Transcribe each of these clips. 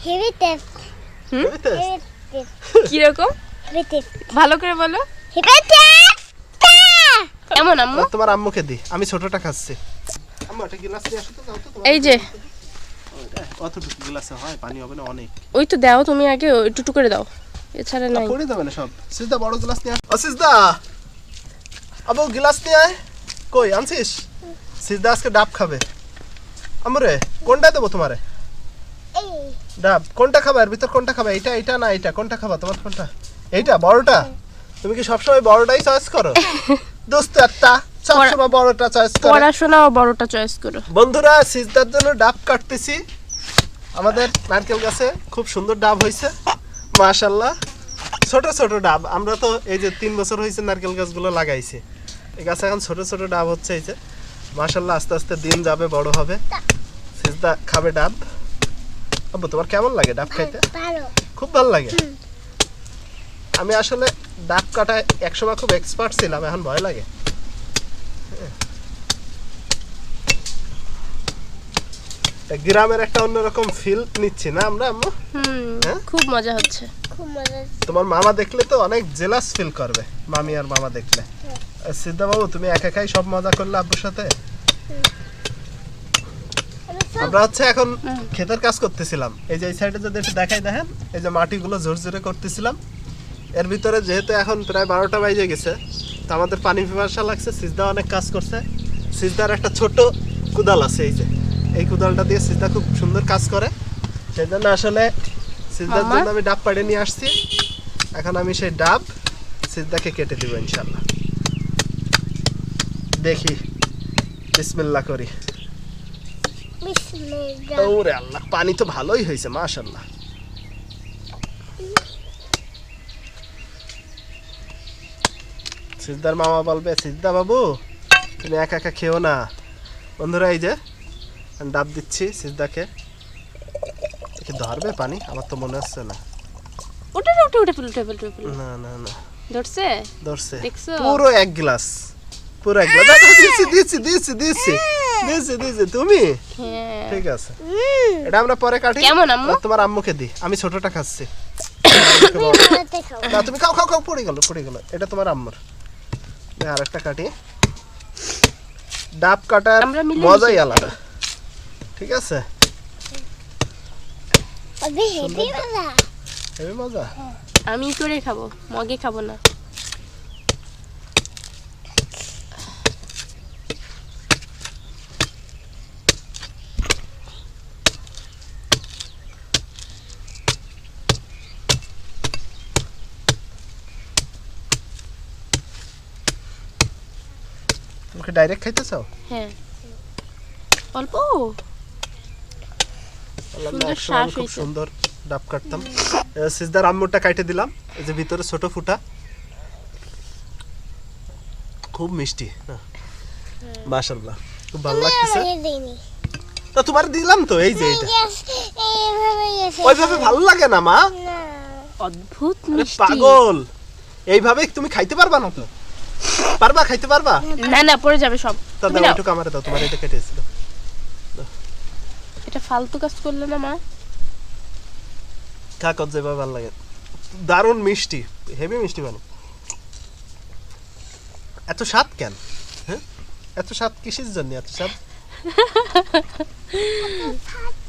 Heavy taste. Heavy taste কি রকম? Heavy taste. ভালো করে বলো। Heavy taste. কেমন আম্মু? তোমার আম্মুকে দি, আমি ছোটটা খাচ্ছি। আম্মু একটা গ্লাস নিয়ে আসো তো, দাও তো তোমার। এই যে অতটুকু গ্লাসে হয়, পানি হবে না অনেক। ওই তো দাও তুমি আগে একটু করে দাও, এছাড়া নাই। পড়ে যাবে না সব। সিজদা বড় গ্লাস নিয়ে আস। সিজদা আবু গ্লাস নিয়ে আয়। কই আনছিস? সিজদা আজকে ডাব খাবে। আমরে কোনটা দেবো তোমারে? এই ডাব কোনটা খাবে? এর ভিতর কোনটা খাবে? এইটা এইটা না এইটা? কোনটা খাবা? তোমার কোনটা? এইটা বড়টা? তুমি কি সবসময় বড়টাই চয়েস করো? দোস্ত একটা সবসময় বড়টা চয়েস করো। পড়াশোনা ও বড়টা চয়েস করো। বন্ধুরা সিজদার জন্য ডাব কাটতেছি। আমাদের নারকেল গাছে খুব সুন্দর ডাব হয়েছে মাশাআল্লাহ। ছোট ছোট ডাব। আমরা তো এই যে 3 বছর হয়েছে নারকেল গাছগুলো লাগাইছি, এই গাছে এখন ছোট ছোট ডাব হচ্ছে। এই যে মাশাআল্লাহ আস্তে আস্তে দিন যাবে, বড় হবে। সিজদা খাবে ডাব। আব্বু তোমার কেমন লাগে ডাব খাইতে? ভালো। খুব ভালো লাগে। আমি আসলে ডাব কাটায় একসময় খুব এক্সপার্ট ছিলাম, এখন ভয় লাগে। গ্রামের একটা অন্যরকম ফিল নিচ্ছি না আমরা আম্মু? হ্যাঁ? খুব মজা হচ্ছে। খুব মজা। তোমার মামা দেখলে তো অনেক জেলাস ফিল করবে, মামি আর মামা দেখলে। সিদ্ধা বাবু তুমি একা একাই সব মজা করলে আব্বুর সাথে। আমরা হচ্ছে এখন ক্ষেতের কাজ করতেছিলাম। এই যে এই সাইডে যদি একটু দেখাই দেখেন, এই যে মাটিগুলো ঝরঝরে করতেছিলাম। এর ভিতরে যেহেতু এখন প্রায় 12টা বাজে গেছে, তো আমাদের পানি পিপাসা লাগছে। সিজদা অনেক কাজ করছে। সিজদার একটা ছোট কুদাল আছে, এই যে এই কুদালটা দিয়ে সিজদা খুব সুন্দর কাজ করে। সেই জন্য আসলে সিজদার জন্য আমি ডাব পাড়ে নিয়ে আসছি। এখন আমি সেই ডাব সিজদাকে কেটে দিব ইনশাআল্লাহ। দেখি বিসমিল্লাহ করি। বিসমিল্লাহ। ওরে আল্লাহ, পানি তো ভালোই হয়েছে মাশাআল্লাহ। সিজদার মামা বলবে সিজদা বাবু তুমি একা একা খেও না। বন্ধুরা এই যে আমি ডাব দিচ্ছি সিজদাকে। কি ধরবে পানি? আমার তো মনে হচ্ছে না। উঠে উঠে উঠে ফেল উঠে ফেল উঠে ফেল। না না না, ধরছে? ধরছে। দেখছো? পুরো এক গ্লাস, পুরো এক গ্লাস। দিচ্ছি দিচ্ছি দিচ্ছি দিচ্ছি দিচ্ছি দিচ্ছি। তুমি হ্যাঁ। ঠিক আছে, এটা আমরা পরে কাটি। কেমন আম্মু? আর তোমার আম্মুকে দি, আমি ছোটটা খাচ্ছি। না তুমি খাও খাও খাও, পড়ে গেল পড়ে গেল। এটা তোমার আম্মুর। আর একটা কাটি। ডাব কাটার আমরা মিলে মজাই আলাদা, ঠিক আছে? হেভি মজা। হেবি মজা। আমি করে খাবো, মগে খাবো না। তুমি ডাইরেক্ট খাইতে চাও? হ্যাঁ অল্প। আল্লাহ, সুন্দর একসময় আমি শ্বাস খুব হয়েছে। সুন্দর ডাব কাটতাম। সিজদার আম্মুরটা কাটে দিলাম। এই যে ভিতরে ছোট ফুটা, খুব মিষ্টি না? মাশাআল্লাহ খুব ভালো লাগতেছে। তা তোমার দিলাম তো, এই যে এইটা। ওইভাবে ভালো লাগে না মা। অদ্ভুত আরে মিষ্টি। পাগল, এইভাবে তুমি খাইতে পারবা না তো? পারবা খাইতে পারবা? না না পড়ে যাবে সব। তা তুমি দাও নাও। একটু আমারে দাও, তোমার এটা কেটেছিল। এটা ফালতু কাজ করলে না মা। খা কত যেভাবে ভালো লাগে। দারুণ মিষ্টি, হেভি মিষ্টি। মানে এত স্বাদ কেন? হ্যাঁ এত স্বাদ কিসের জন্য? এত স্বাদ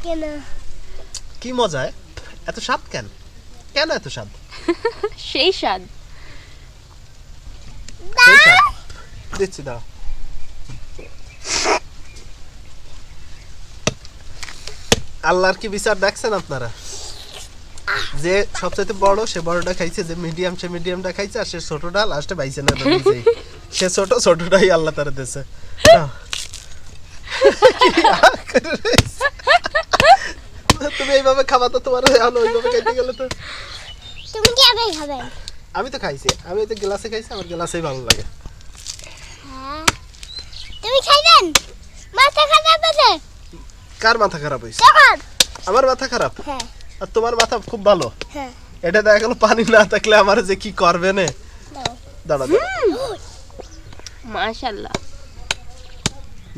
কেন? কি মজায়? এত স্বাদ কেন? কেন এত স্বাদ? সেই স্বাদ। সেই স্বাদ দিচ্ছি, দাও। আল্লাহর কি বিচার দেখছেন আপনারা? যে সবচেয়ে বড় সে বড়টা খাইছে, যে মিডিয়াম সে মিডিয়ামটা খাইছে, আর সে ছোটটা লাস্টে পাইছে না। নিজেই সে ছোটটাই আল্লাহ তারা দিয়েছে। তুমি এইভাবে খাবা তো তোমার এখন ওইভাবে খাইতে গেলে তো। তুমি কি আবার খাবে? আমি তো খাইছি, আমি তো গ্লাসে খাইছি, আমার গ্লাসেই ভালো লাগে। হ্যাঁ তুমি খাইবেন? মাথা খারাপ আছে? কার মাথা খারাপ হয়েছে? তখন আমার মাথা খারাপ, হ্যাঁ আর তোমার মাথা খুব ভালো। হ্যাঁ এটা দেখা গেল পানি না থাকলে আমার যে কি করবে না। দাও। দাঁড়া মাশাআল্লাহ।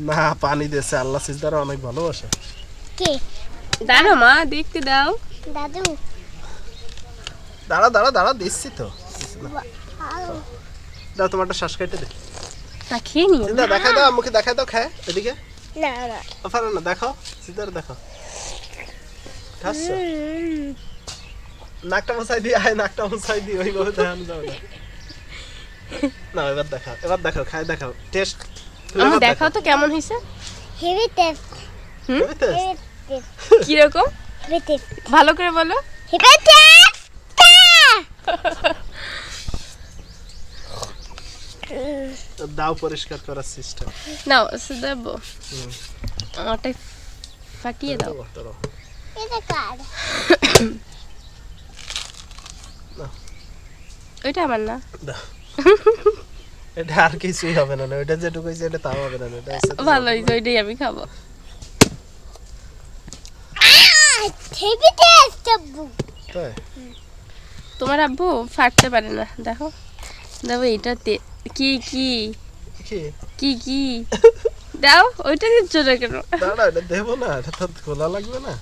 না, পানি দিয়েছে আল্লাহ। সিজদারা অনেক ভালোবাসে। কে? দাঁড়াও মা দেখতে দাও। দাদু দাঁড়া দাঁড়া দাঁড়া দিচ্ছি তো আও দাও তোমারটা শ্বাস কেটে দে না খেয়ে নিও সিদ্ধা দেখাই দাও মুখে দেখাই দাও খায় এদিকে না না ফারো না দেখাও সিদ্ধার দেখো খাচ্ছো নাকটা মশাই দিয়ে আয় নাকটা মশাই দিয়ে ওইভাবে দেখানো যাবে না না এবার দেখাও খাই দেখাও টেস্ট আমার দেখাও তো কেমন হয়েছে হেভি টেস্ট হেভি কি রকম টেস্ট ভালো করে বলো হেভি টেস্ট দাও পরিষ্কার করার সিস্টেম নাও দেবো আমারটা ফাটিয়ে দাও এটা কার ওইটা আমার না দাও এটা আর কিছুই হবে না ওইটা যেটুকু হয়েছে এটা তাও হবে না এটা ভালো হয়েছে ওইটাই আমি খাবো হেভি টেস্ট আব্বু তাই তোমার আব্বু ফাটতে পারে না দেখো দেখো এটা কি কি কি কি কি দাও ওইটা দিচ্ছ না কেন দাঁড়া এটা দেবো না এটা তো খোলা লাগবে না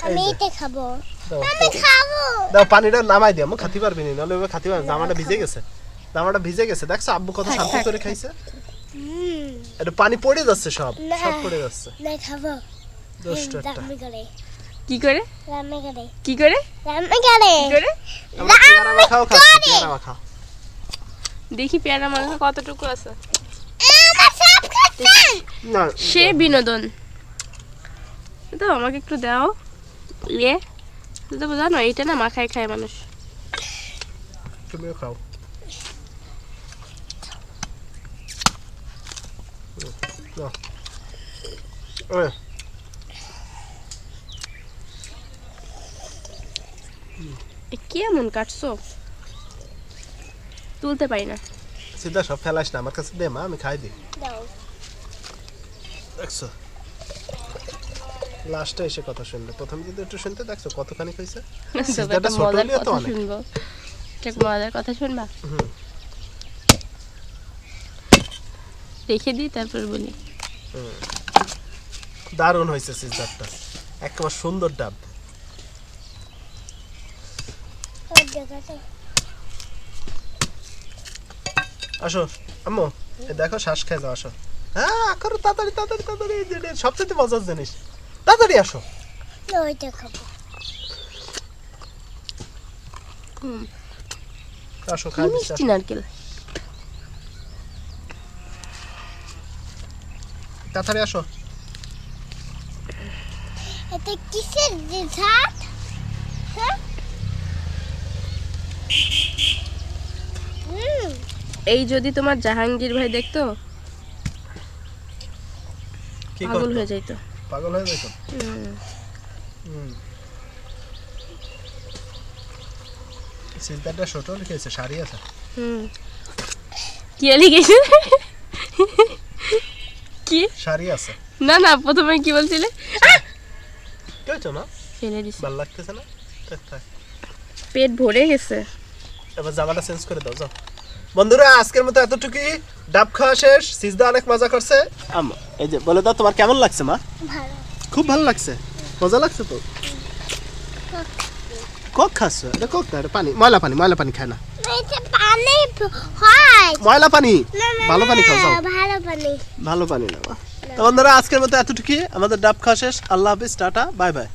আমি এটা খাবো দাও আমি খাবো দাও পানিটা নামাই দিও আমি খাতে পারবি না নাহলে ওই খাতে পারবি জামাটা ভিজে গেছে জামাটা ভিজে গেছে দেখছো আব্বু কত শান্তি করে খাইছে এটা পানি পড়ে যাচ্ছে সব না। সব পড়ে যাচ্ছে না খাবো দুষ্ট একটা রান্না করে কি করে রান্না করে কি করে রান্না করে কি করে আমরা পেয়ারা মাখাও খাচ্ছি পেয়ারা মাখা দেখি পেয়ারা মাংস কতটুকু আছে আমার সব খাচ্ছে না সে বিনোদন দাও আমাকে একটু দাও ইয়ে দেবো জানো এইটা না মাখায় খায় মানুষ তুমিও খাও নাও। ওই, এ কেমন কাটছো তুলতে পারি না সিধা সব ফেলাস না আমার কাছে দে মা আমি খাই দিই দাও দেখছো লাস্টে এসে কথা শুনলে প্রথম যদি একটু শুনতে দেখছো কতখানি হয়েছে তবে সিদ্ধাটা একটা ছোট মজার হলেও তো কথা অনেক। শুনবো একটা মজার কথা শুনবা হুম। রেখে দিই তারপর বলি দারুণ হয়েছে সিজারটা একেবারে সুন্দর ডাব ওর দেখাতে আসো আম্মু এই দেখো শ্বাস খেয়ে যাও আসো হ্যাঁ করো তাড়াতাড়ি তাড়াতাড়ি তাড়াতাড়ি যেটা সবচেয়ে মজার জিনিস তাড়াতাড়ি আসো না ওইটা খাবো আসো কি খাই দিচ্ছি মিষ্টি নারকেল তাড়াতাড়ি আসো এটা কিসের জিনিস হ্যাঁ এই যদি তোমার জাহাঙ্গীর ভাই দেখতো কি পাগল করতো হয়ে যাইতো পাগল হয়ে যেত হুম। সিজদারটা ছোট লিখেছে শাড়ি আছে হুম কি লিখেছে কি শাড়ি আছে না না প্রথমে কি বলছিলে কি হয়েছে মা ফেলে দিছি ভালো লাগতেছে না থাক, থাক। পেট ভরে গেছে এবার জামাটা চেঞ্জ করে দাও যাও বন্ধুরা আজকের মতো এতটুকুই ডাব খাওয়া শেষ সিজদা অনেক মজা করছে আম্মা এই যে বলে দাও তোমার কেমন লাগছে মা ভালো খুব ভালো লাগছে মজা লাগছে তো কক খাচ্ছ এটা কক না এটা পানি ময়লা পানি খায় না এটা পানি হয় ময়লা পানি না, না, ভালো পানি খাও যাও ভালো পানি ভালো পানি না মা তো বন্ধুরা আজকের মতো এতটুকুই আমাদের ডাব খাওয়া শেষ আল্লাহ হাফিজ টাটা বাই বাই